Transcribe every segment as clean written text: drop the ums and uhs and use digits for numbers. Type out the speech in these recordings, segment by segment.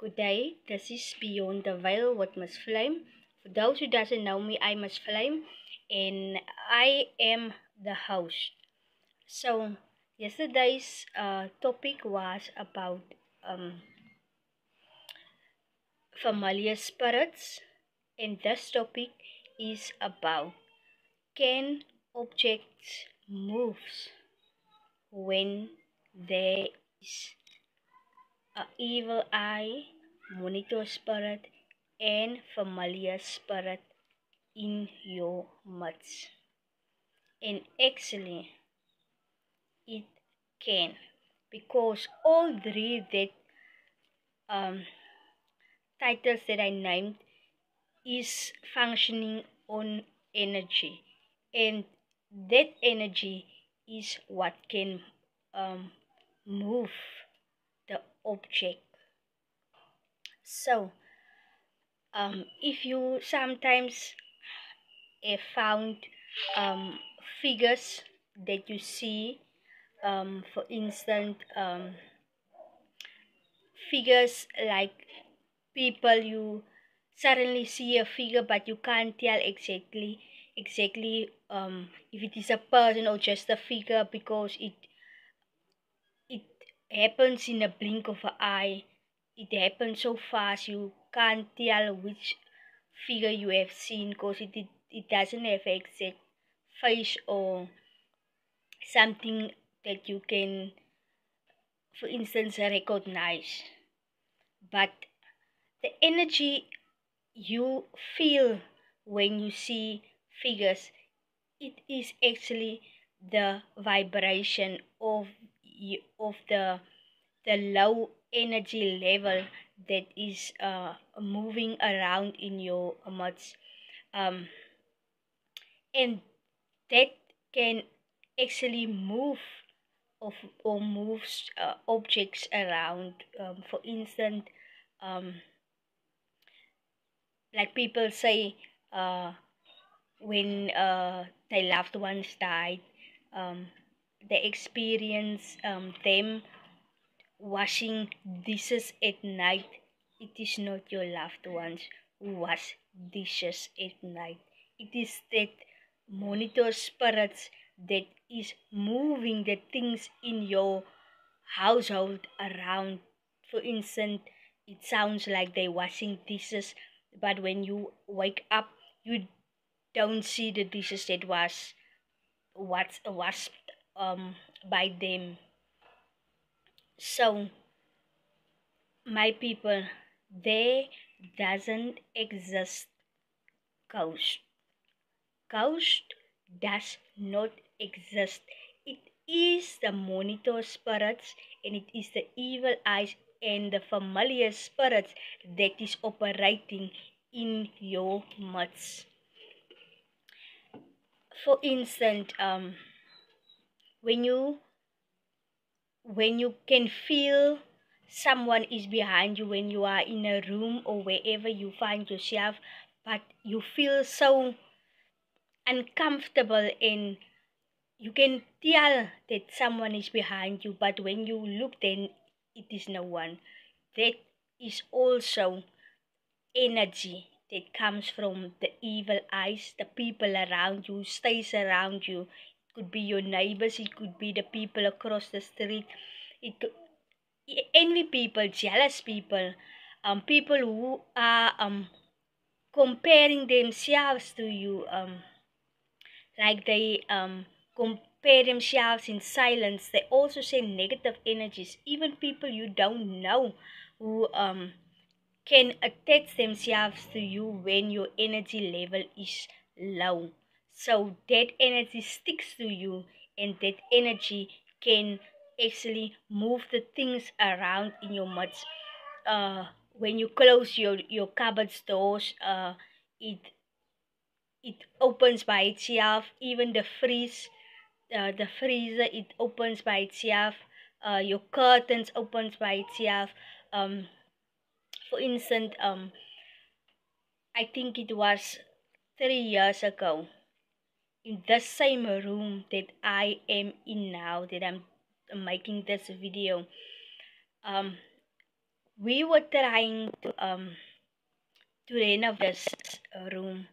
Good day, this is Beyond the Veil with Miss Flame. For those who doesn't know me, I'm Miss Flame and I am the host. So yesterday's topic was about um, familiar spirits, and this topic is about, can objects move when there is a evil eye, monitor spirit, and familiar spirit in your midst. And actually, it can, because all three that um, titles that I named is functioning on energy, and that energy is what can um, move the object. So, if you sometimes have found um, figures that you see, for instance, figures like people, you suddenly see a figure but you can't tell exactly if it is a person or just a figure, because it happens in a blink of an eye. It happens so fast you can't tell which figure you have seen, because it doesn't have exact face or something that you can, for instance, recognize. But the energy you feel when you see figures, it is actually the vibration of the low energy level that is moving around in your midst, um, and that can actually move of or moves objects around. For instance, um, like people say, when their loved ones died, um, they experience them washing dishes at night. It is not your loved ones who wash dishes at night. It is that monitor spirits that is moving the things in your household around. For instance, it sounds like they washing dishes, but when you wake up, you don't see the dishes that was what's washed by them. So my people, there doesn't exist ghost. Ghost does not exist. It is the monitor spirits, and it is the evil eyes and the familiar spirits that is operating in your midst. For instance, when you when you can feel someone is behind you when you are in a room or wherever you find yourself, but you feel so uncomfortable, and you can tell that someone is behind you, but when you look, then it is no one. That is also energy that comes from the evil eyes, the people around you, stays around you. It could be your neighbors, it could be the people across the street, it could envy people, jealous people, people who are comparing themselves to you, like they compare themselves in silence. They also say negative energies. Even people you don't know who can attach themselves to you when your energy level is low. So that energy sticks to you, and that energy can actually move the things around in your midst. When you close your cupboard doors, it it opens by itself. Even the freezer, it opens by itself. Your curtains opens by itself. Um, for instance, I think it was 3 years ago, in the same room that I am in now, that I'm making this video. Um, we were trying to renovate this room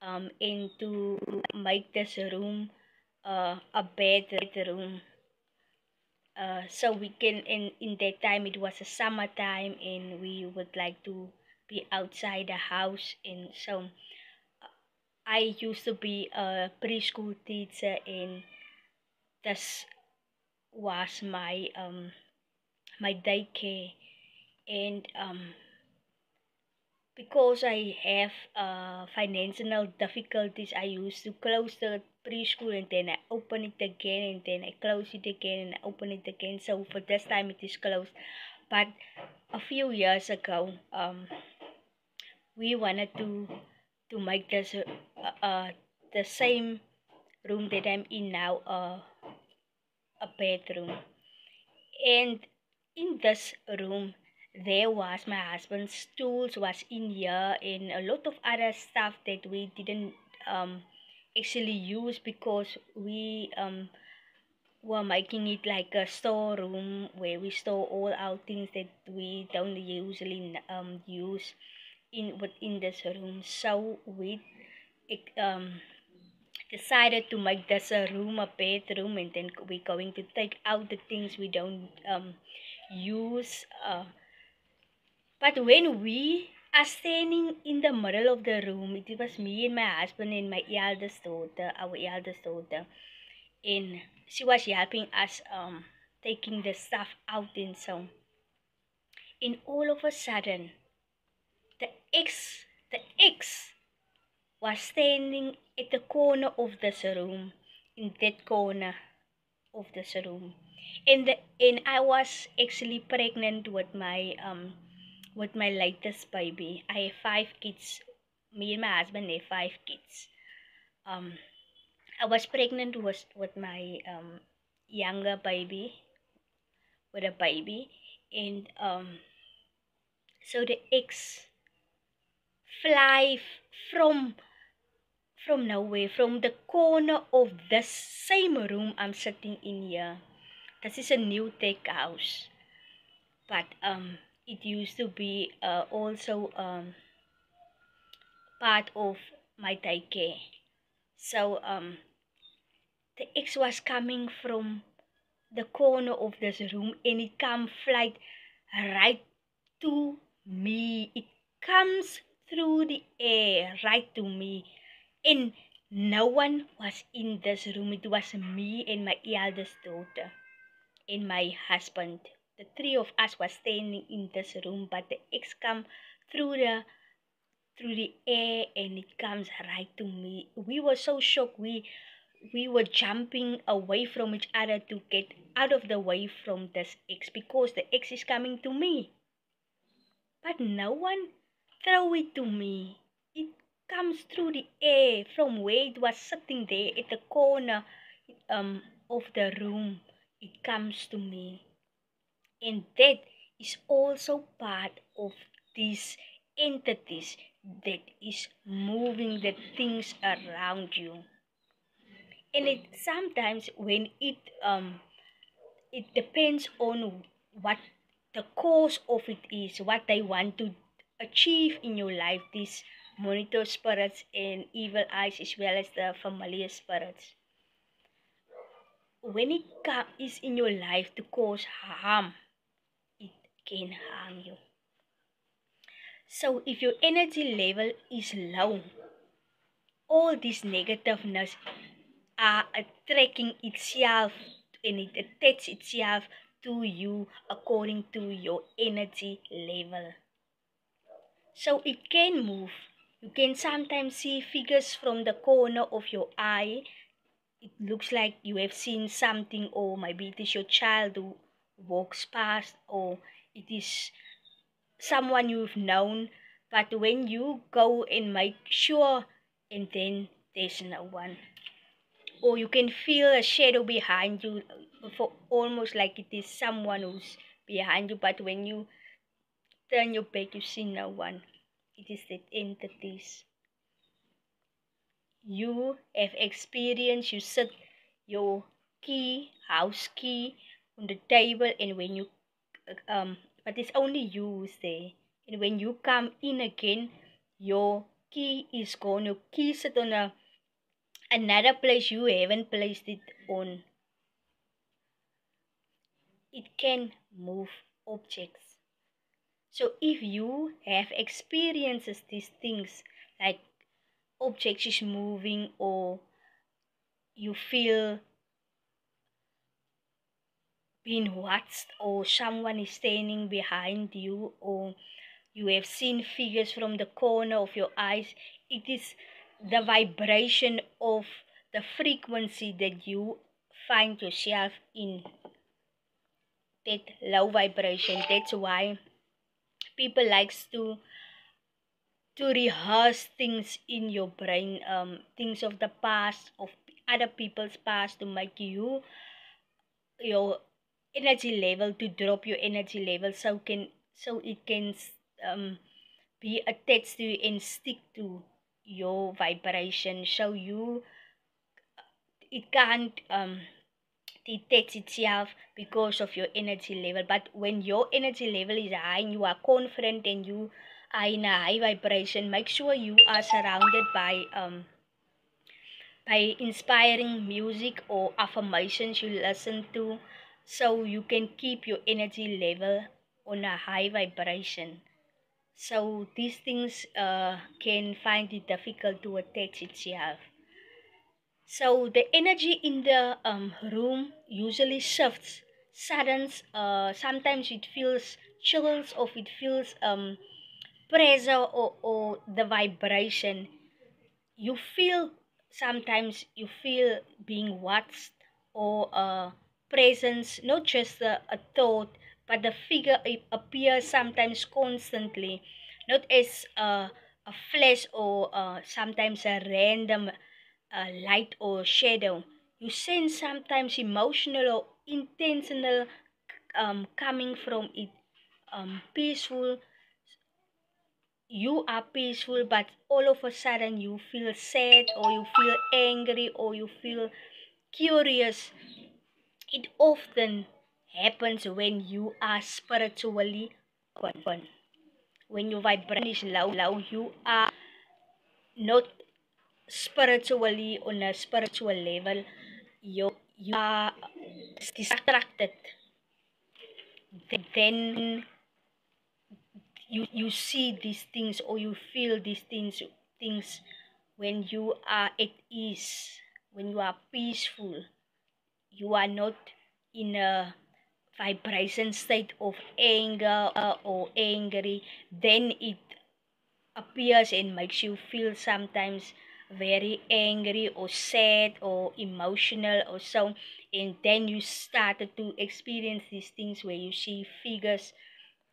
and to make this room a bedroom. So we can in that time it was a summertime and we would like to be outside the house, and so I used to be a preschool teacher, and this was my daycare. And because I have financial difficulties, I used to close the preschool and then I open it again and then I close it again and I open it again. So for this time it is closed. But a few years ago, we wanted to make this the same room that I'm in now a bedroom. And in this room, there was my husband's tools was in here and a lot of other stuff that we didn't um, actually use because we were making it like a storeroom where we store all our things that we don't usually use in within this room. So we um, decided to make this a room a bedroom, and then we're going to take out the things we don't use. But when we are standing in the middle of the room, it was me and my husband and my eldest daughter, our eldest daughter, and she was helping us taking the stuff out, and so. And all of a sudden, the ex, the ex was standing at the corner of this room, in that corner of this room. And I was actually pregnant with my latest baby. I have 5 kids. Me and my husband have 5 kids. Um I was pregnant with my younger baby, with a baby, and so the eggs fly from nowhere, from the corner of this same room I'm sitting in here. This is a new tech house, but it used to be also part of my daycare. So the X was coming from the corner of this room and it come flight right to me. It comes through the air right to me. And no one was in this room. It was me and my eldest daughter and my husband. The three of us was standing in this room, but the X come through the air and it comes right to me. We were so shocked. We were jumping away from each other to get out of the way from this X because the X is coming to me. But no one throw it to me. It comes through the air from where it was sitting there at the corner of the room. It comes to me. And that is also part of these entities that is moving the things around you. And it sometimes when it depends on what the cause of it is, what they want to achieve in your life, these monitor spirits and evil eyes as well as the familiar spirits. When it is in your life to cause harm, it can harm you. So if your energy level is low, all this negativeness are attracting itself and it attaches itself to you according to your energy level. So it can move. You can sometimes see figures from the corner of your eye. It looks like you have seen something, or maybe it is your child who walks past, or it is someone you've known. But when you go and make sure, and then there's no one, or you can feel a shadow behind you, for almost like it is someone who's behind you, but when you turn your back you see no one. It is that entities you have experienced. You set your key, house key, on the table, and when you but it's only you who's there. And when you come in again, your key is gone. Your key sit on another place you haven't placed it on. It can move objects. So if you have experiences these things like objects is moving, or you feel being watched, or someone is standing behind you, or you have seen figures from the corner of your eyes, it is the vibration of the frequency that you find yourself in, that low vibration. That's why people likes to rehearse things in your brain, things of the past, of other people's past, to make your energy level, to drop your energy level, so it can um be attached to you and stick to your vibration, so it can't detach itself because of your energy level. But when your energy level is high and you are confident and you are in a high vibration, make sure you are surrounded by inspiring music or affirmations you listen to, so you can keep your energy level on a high vibration. So these things can find it difficult to attach itself. So the energy in the room usually shifts, suddens. Sometimes it feels chills, or it feels pressure, or the vibration. You feel, sometimes you feel being watched, or a presence, not just a thought, but the figure appears sometimes constantly, not as a flash, or sometimes a random light or shadow. You sense sometimes emotional or intentional coming from it, peaceful. You are peaceful, but all of a sudden you feel sad, or you feel angry, or you feel curious. It often happens when you are spiritually open. When your vibration is low, you are not spiritually on a spiritual level. You are distracted. Then you see these things, or you feel these things when you are at ease, when you are peaceful. You are not in a vibration state of anger or angry. Then it appears and makes you feel sometimes very angry or sad or emotional or so. And then you started to experience these things where you see figures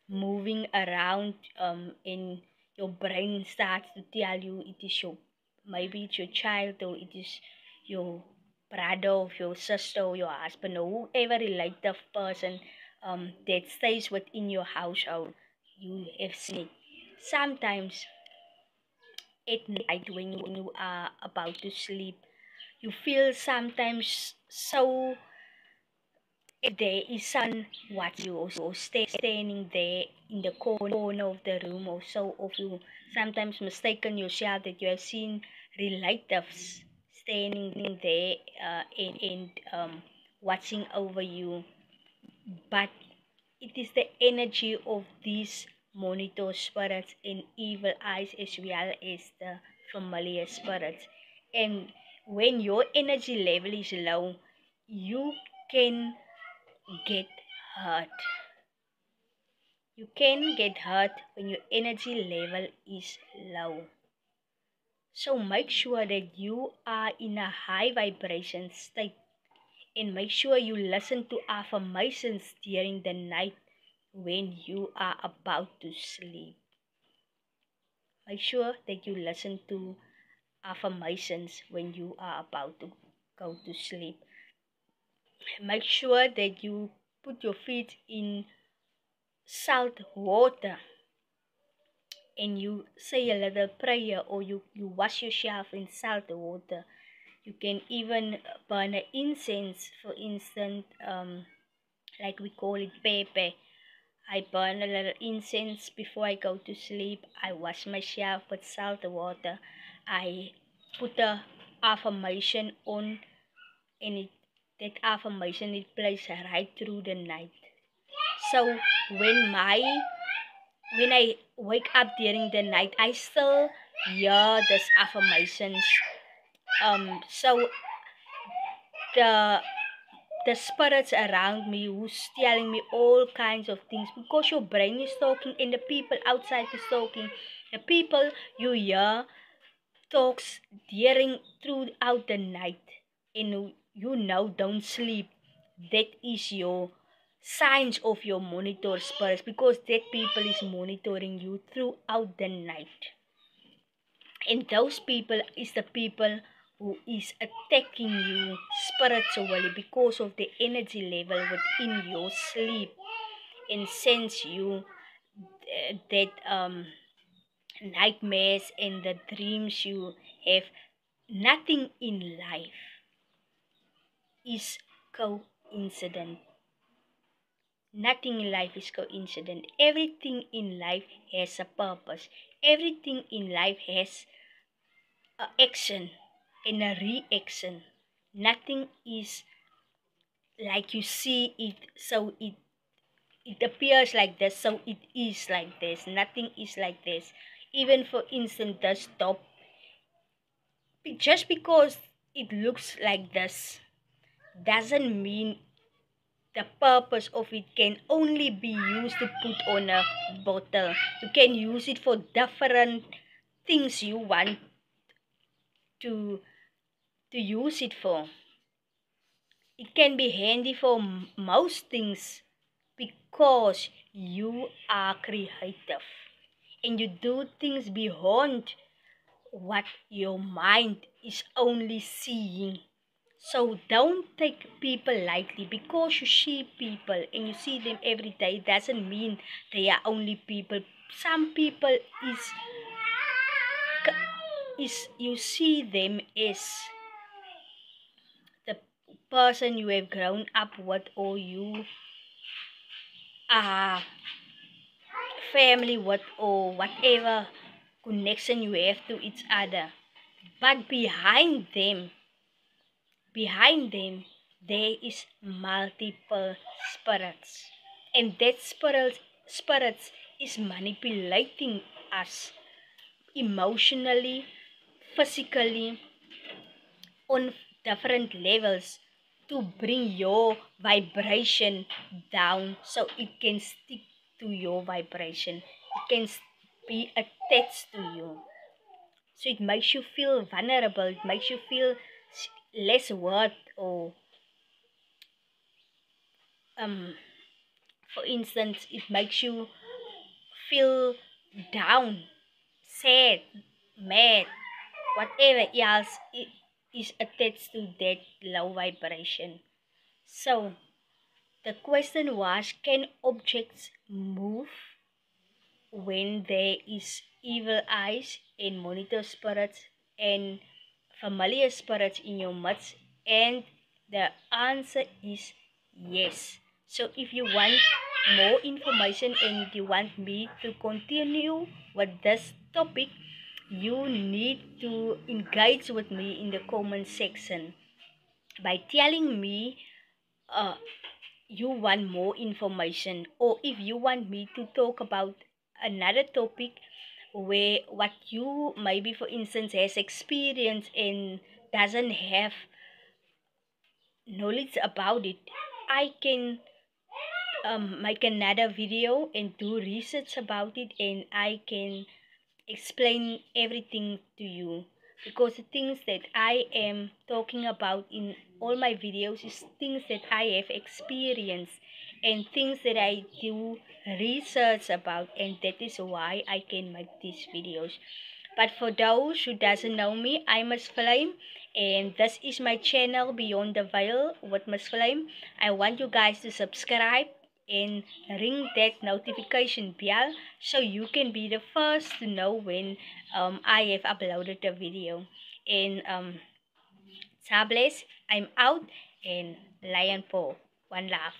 moving around, and your brain starts to tell you it is your, maybe it's your child, or it is your brother, or your sister, or your husband, or whoever relative person that stays within your household. You have seen it sometimes at night when you are about to sleep. You feel sometimes so, if there is someone watching you, or standing there in the corner of the room, or so of you sometimes mistaken yourself that you have seen relatives standing there, and watching over you. But it is the energy of these monitor spirits and evil eyes, as well as the familiar spirits. And when your energy level is low, you can get hurt. You can get hurt when your energy level is low. So make sure that you are in a high vibration state, and make sure you listen to affirmations during the night when you are about to sleep. Make sure that you listen to affirmations when you are about to go to sleep. Make sure that you put your feet in salt water, and you say a little prayer, or you wash yourself in salt water. You can even burn an incense, for instance, like we call it pepe. I burn a little incense before I go to sleep. I wash myself with salt water. I put a affirmation on, and that affirmation it plays right through the night. So when I wake up during the night, I still hear these affirmations. So the the spirits around me who's telling me all kinds of things, because your brain is talking and the people outside is talking. The people you hear talks during throughout the night, and you now don't sleep. That is your signs of your monitor spirits, because that people is monitoring you throughout the night. And those people is the people who is attacking you spiritually because of the energy level within your sleep, and sends you that nightmares and the dreams you have. Nothing in life is coincident. Nothing in life is coincident. Everything in life has a purpose. Everything in life has a action and a reaction. Nothing is like you see it, so it appears like this, so it is like this. Nothing is like this. Even for instance, the stop, just because it looks like this doesn't mean the purpose of it can only be used to put on a bottle. You can use it for different things you want to use it for. It can be handy for most things, because you are creative and you do things beyond what your mind is only seeing. So don't take people lightly. Because you see people and you see them every day doesn't mean they are only people. Some people is you see them as the person you have grown up with, or you are family with, or whatever connection you have to each other. But behind them there is multiple spirits, and that spirits is manipulating us emotionally, physically, on different levels, to bring your vibration down, so it can stick to your vibration. It can be attached to you. So it makes you feel vulnerable. It makes you feel less worth, or um for instance, it makes you feel down, sad, mad, whatever else is attached to that low vibration. So the question was, can objects move when there is evil eyes and monitor spirits and familiar spirits in your midst? And the answer is yes. So if you want more information and you want me to continue with this topic, you need to engage with me in the comment section by telling me uh, you want more information, or if you want me to talk about another topic where what you maybe for instance has experience and doesn't have knowledge about it. I can make another video and do research about it, and I can explain everything to you, because the things that I am talking about in all my videos is things that I have experienced and things that I do research about, and that is why I can make these videos. But for those who doesn't know me, I'm Miss Flame, and this is my channel Beyond the Veil with Miss Flame. I want you guys to subscribe and ring that notification bell, so you can be the first to know when I have uploaded a video. And God bless. I'm out, and Lion Paw. One love.